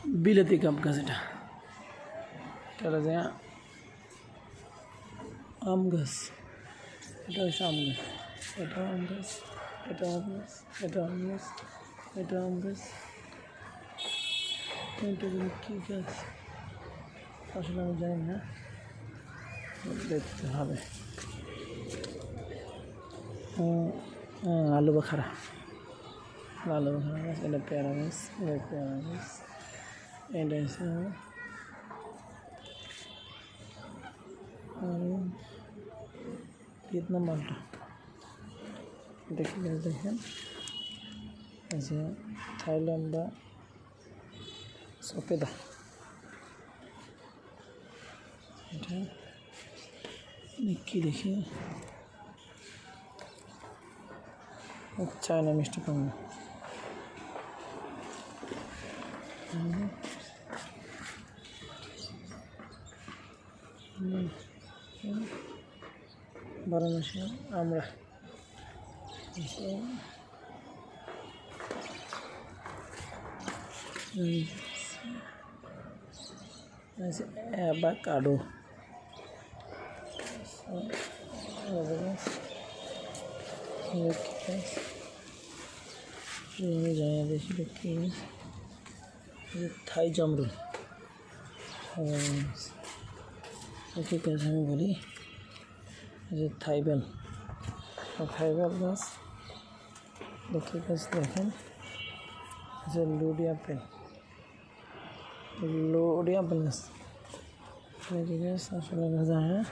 বিলাতি কাপ গাছ। এটা হলো যে আম গাছ। এটা হচ্ছে আম গাছ। এটা আম গাছ, এটা আম গাছ, এটা আম গাছ, এটা আম গাছ। এটা কি গাছ আসলে আমি জানি না, দেখতে হবে। আলু বাখারা, আলু বাখারা গাছ। এটা পেয়ারা গাছ, এটা পেয়ারা গাছ। এটা হচ্ছে ভিয়েতনাম মালটা। দেখি গাছ দেখেন, আছে থাইল্যান্ডা সফেদা। এটা কি দেখি, চায়না মিষ্টি কুমড়া। বারাণসী আমরা অ্যাভাকাডো। জানি দেখি কি থাই জামরুল। ঠিক আছে, আমি বলি যে থাইবেল, থাইবেল গাছ। দেখি গাছ দেখেন, যে লুডি আপেল, লুডি আপেল গাছ। দেখি গাছ আসলে গাছ হয়।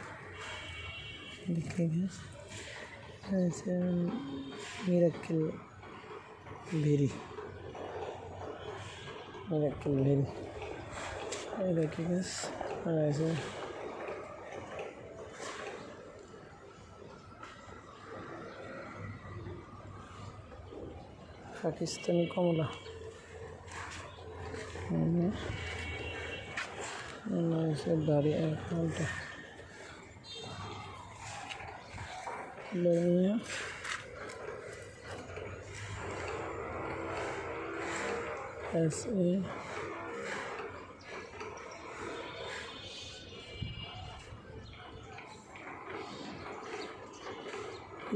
দেখি গাছ মিরাক্কেল ভেরি, মিরাক্কেল ভেরি। দেখি গাছ আছে পাকিস্তানি কমলা। বাড়ি একটা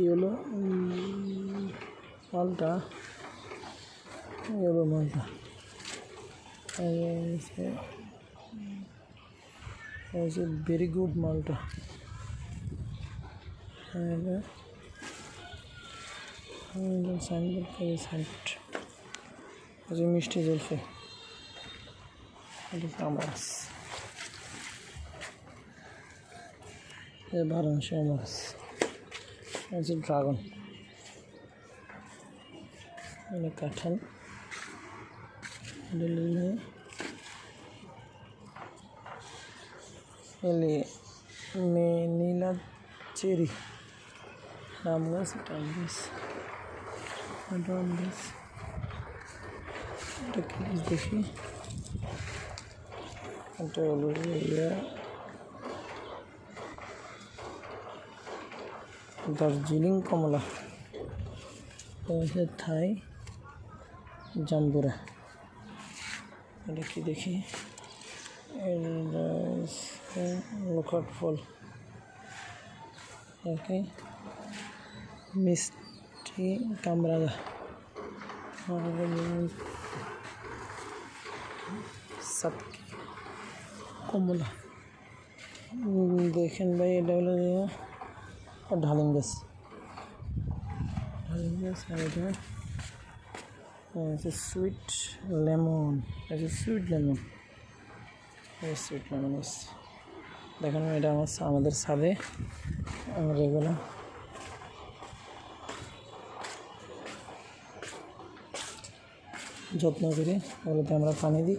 ইয়েলো মালটা, ইয়েলো মালটা। ভেরি গুড মালটা। মিষ্টি জলফি। আমাস, বারাণসী আমাস। ড্রাগন, কাঁঠাল, নীলা চেরি। আম গাছ, এটা আম গাছ, এটা আম গাছ। এটা কি গাছ দেখি, এটা হলো দার্জিলিং কমলা। থাই জাম্বুরা। এটা কি দেখি, লোকাট ফল। ওকে, মিষ্টি কামরাঙা, সাতকি কমলা। দেখেন ভাই, এটা হলো ডালিম গাছ, ডালিম গাছ। আর এটা sweet lemon, sweet lemon, sweet lemon গাছ। দেখেন এটা আমাদের ছাদে আমরা এগুলো যত্ন করি, ওগুলোতে আমরা পানি দিই।